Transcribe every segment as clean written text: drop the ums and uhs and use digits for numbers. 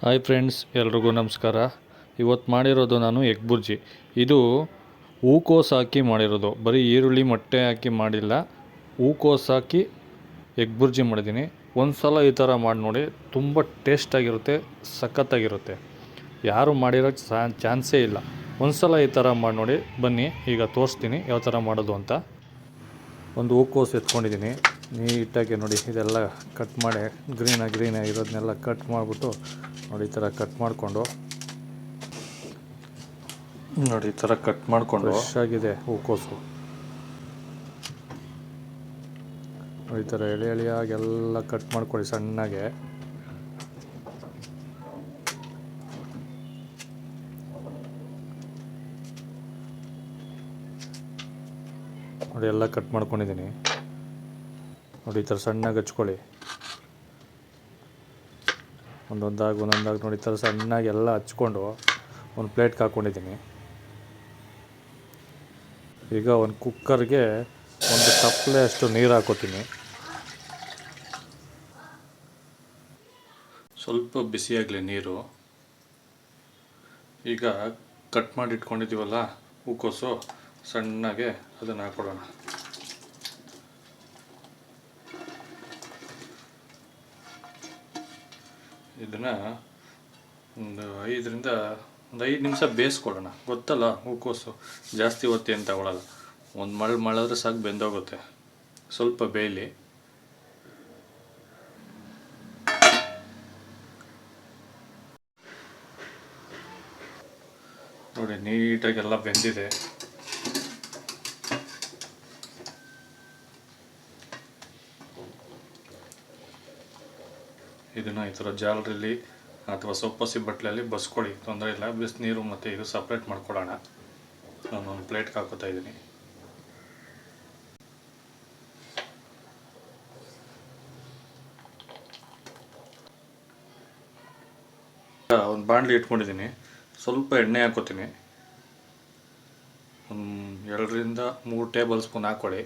Hi friends, ಎಲ್ರಿಗೂ ನಮಸ್ಕಾರ. ಇವತ್ತು ಮಾಡಿರೋದು ನಾನು ಎಗ್ ಬುರ್ಜಿ. ಇದು ಹೂಕೋಸು ಹಾಕಿ ಮಾಡಿರೋದು, ಬರೀ ಈರುಳ್ಳಿ ಮೊಟ್ಟೆ ಹಾಕಿ ಮಾಡಿಲ್ಲ. ಹೂಕೋಸು ಹಾಕಿ ಎಗ್ ಬುರ್ಜಿ ಮಾಡಿದ್ದೀನಿ. ಒಂದು ಸಲ ಈ ಥರ ಮಾಡಿ ನೋಡಿ, ತುಂಬ ಟೇಸ್ಟಾಗಿರುತ್ತೆ, ಸಖತ್ತಾಗಿರುತ್ತೆ. ಯಾರು ಮಾಡಿರೋ ಚಾನ್ಸೇ ಇಲ್ಲ. ಒಂದು ಸಲ ಈ ಥರ ಮಾಡಿ ನೋಡಿ. ಬನ್ನಿ, ಈಗ ತೋರಿಸ್ತೀನಿ ಯಾವ ಥರ ಮಾಡೋದು ಅಂತ. ಒಂದು ಹೂಕೋಸು ಎತ್ಕೊಂಡಿದ್ದೀನಿ. ನೀಟಾಗಿ ನೋಡಿ, ಇದೆಲ್ಲ ಕಟ್ ಮಾಡಿ ಗ್ರೀನಾಗಿರೋದನ್ನೆಲ್ಲ ಕಟ್ ಮಾಡಿಬಿಟ್ಟು ನೋಡಿ, ಈ ಥರ ಕಟ್ ಮಾಡಿಕೊಂಡು ನೋಡಿ, ಈ ಥರ ಕಟ್ ಮಾಡಿಕೊಂಡು ಫ್ರೆಶ್ ಆಗಿದೆ ಹೂಕೋಸು. ಈ ಥರ ಎಳೆಯಾಗಿ ಎಲ್ಲ ಕಟ್ ಮಾಡ್ಕೊಳ್ಳಿ ಸಣ್ಣಗೆ. ನೋಡಿ, ಎಲ್ಲ ಕಟ್ ಮಾಡ್ಕೊಂಡಿದ್ದೀನಿ. ನೋಡಿ, ಈ ಥರ ಸಣ್ಣಗೆ ಹಚ್ಕೊಳ್ಳಿ. ಒಂದೊಂದಾಗಿ ನೋಡಿ, ಈ ಥರ ಸಣ್ಣಗೆ ಎಲ್ಲ ಹಚ್ಕೊಂಡು ಒಂದು ಪ್ಲೇಟ್ಗೆ ಹಾಕ್ಕೊಂಡಿದ್ದೀನಿ. ಈಗ ಒಂದು ಕುಕ್ಕರ್ಗೆ ಒಂದು ತಪ್ಪಲೆ ಅಷ್ಟು ನೀರು ಹಾಕೋತೀನಿ. ಸ್ವಲ್ಪ ಬಿಸಿಯಾಗಲಿ ನೀರು. ಈಗ ಕಟ್ ಮಾಡಿ ಇಟ್ಕೊಂಡಿದ್ದೀವಲ್ಲ ಹೂಕೋಸು, ಸಣ್ಣಗೆ ಅದನ್ನು ಹಾಕ್ಕೊಡೋಣ. ಇದನ್ನು ಒಂದು 5 ನಿಮಿಷ ಬೇಯಿಸ್ಕೊಡೋಣ. ಗೊತ್ತಲ್ಲ, ಹೂಕೋಸು ಜಾಸ್ತಿ ಹೊತ್ತು ಏನು ತಗೊಳ್ಳಲ್ಲ. ಒಂದು ಮಳಿದ್ರೆ ಸಾಕು, ಬೆಂದೋಗುತ್ತೆ. ಸ್ವಲ್ಪ ಬೇಯಲಿ. ನೋಡಿ, ನೀಟಾಗೆಲ್ಲ ಬೆಂದಿದೆ. ಇದನ್ನು ಈ ಥರ ಜಾಲರಿಲಿ ಅಥವಾ ಸೊಪ್ಪಸಿ ಬಟ್ಲಲ್ಲಿ ಬಸ್ಕೊಳ್ಳಿ, ತೊಂದರೆ ಇಲ್ಲ. ಬಿಸಿನೀರು ಮತ್ತು ಇದು ಸಪ್ರೇಟ್ ಮಾಡ್ಕೊಳ್ಳೋಣ. ನಾನು ಒಂದು ಪ್ಲೇಟ್ಗೆ ಹಾಕೋತಾ ಇದ್ದೀನಿ. ಒಂದು ಬಾಣಲಿ ಇಟ್ಕೊಂಡಿದ್ದೀನಿ. ಸ್ವಲ್ಪ ಎಣ್ಣೆ ಹಾಕೋತೀನಿ. ಒಂದು 2-3 ಟೇಬಲ್ ಸ್ಪೂನ್ ಹಾಕ್ಕೊಳ್ಳಿ.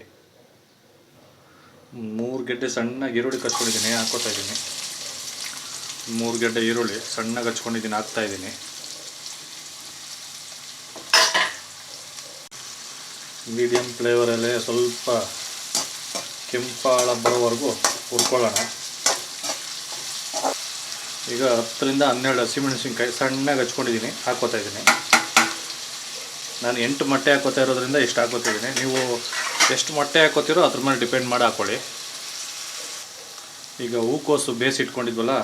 3 ಗೆಡ್ಡೆ ಸಣ್ಣಗೆ ಈರುಳ್ಳಿ ಕಚ್ಕೊಂಡಿದ್ದೀನಿ, ಹಾಕೋತಾ ಇದ್ದೀನಿ. 3 ಗೆಡ್ಡೆ ಈರುಳ್ಳಿ ಸಣ್ಣಗೆ ಹಚ್ಕೊಂಡಿದ್ದೀನಿ, ಹಾಕ್ತಾಯಿದ್ದೀನಿ. ಮೀಡಿಯಮ್ ಫ್ಲೇವರಲ್ಲೇ ಸ್ವಲ್ಪ ಕೆಂಪಾಳ ಬರೋವರೆಗೂ ಹುರ್ಕೊಳ್ಳೋಣ. ಈಗ 10-12 ಹಸಿಮೆಣಸಿನ್ಕಾಯಿ ಸಣ್ಣಗೆ ಹಚ್ಕೊಂಡಿದ್ದೀನಿ, ಹಾಕೋತಾ ಇದ್ದೀನಿ. ನಾನು 8 ಮೊಟ್ಟೆ ಹಾಕೋತಾ ಇರೋದ್ರಿಂದ ಇಷ್ಟು ಹಾಕೋತಾ ಇದ್ದೀನಿ. ನೀವು ಎಷ್ಟು ಮೊಟ್ಟೆ ಹಾಕೋತೀರೋ ಅದ್ರ ಮೇಲೆ ಡಿಪೆಂಡ್ ಮಾಡಿ ಹಾಕ್ಕೊಳ್ಳಿ. ಈಗ ಹೂಕೋಸು ಬೇಯಿಸಿಟ್ಕೊಂಡಿದ್ವಲ್ಲ,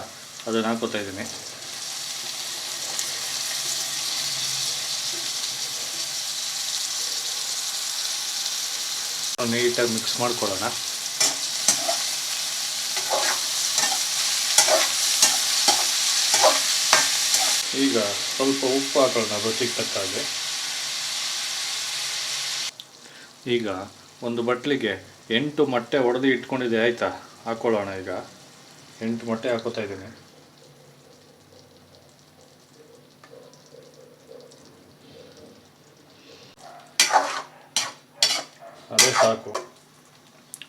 ಅದನ್ನು ಹಾಕೋತಾ ಇದ್ದೀನಿ. ನೀಟಾಗಿ ಮಿಕ್ಸ್ ಮಾಡ್ಕೊಳ್ಳೋಣ. ಈಗ ಸ್ವಲ್ಪ ಉಪ್ಪು ಹಾಕೊಳ್ಳೋಣ ರುಚಿಗೆ ತಕ್ಕಾಗೆ. ಈಗ ಒಂದು ಬಟ್ಲಿಗೆ 8 ಮೊಟ್ಟೆ ಒಡೆದು ಇಟ್ಕೊಂಡಿದ್ದೆ, ಆಯಿತಾ? ಹಾಕ್ಕೊಳ್ಳೋಣ. ಈಗ 8 ಮೊಟ್ಟೆ ಹಾಕೋತಾ ಇದ್ದೀನಿ. ಅದೇ ಸಾಕು.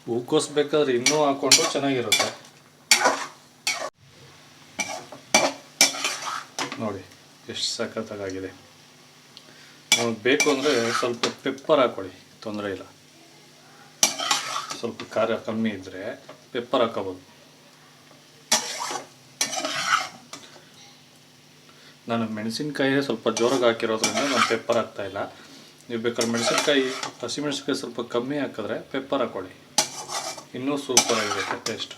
ಹೂಕೋಸು ಬೇಕಾದ್ರೆ ಇನ್ನೂ ಹಾಕ್ಕೊಂಡು ಚೆನ್ನಾಗಿರುತ್ತೆ. ನೋಡಿ ಎಷ್ಟು ಸಖತ್ತಾಗಿದೆ. ಬೇಕು ಅಂದರೆ ಸ್ವಲ್ಪ ಪೆಪ್ಪರ್ ಹಾಕ್ಕೊಳ್ಳಿ, ತೊಂದರೆ ಇಲ್ಲ. ಸ್ವಲ್ಪ ಖಾರ ಕಮ್ಮಿ ಇದ್ದರೆ ಪೆಪ್ಪರ್ ಹಾಕೋಬೋದು. ನಾನು ಮೆಣಸಿನ್ಕಾಯಿ ಸ್ವಲ್ಪ ಜೋರಾಗಿ ಹಾಕಿರೋದ್ರಿಂದ ನಾನು ಪೆಪ್ಪರ್ ಹಾಕ್ತಾಯಿಲ್ಲ. ನೀವು ಬೇಕಾದ್ರೆ ಹಸಿಮೆಣಸಿನ್ಕಾಯಿ ಸ್ವಲ್ಪ ಕಮ್ಮಿ ಹಾಕಿದ್ರೆ ಪೆಪ್ಪರ್ ಹಾಕ್ಕೊಳ್ಳಿ, ಇನ್ನೂ ಸೂಪರಾಗಿರುತ್ತೆ ಟೇಸ್ಟ್.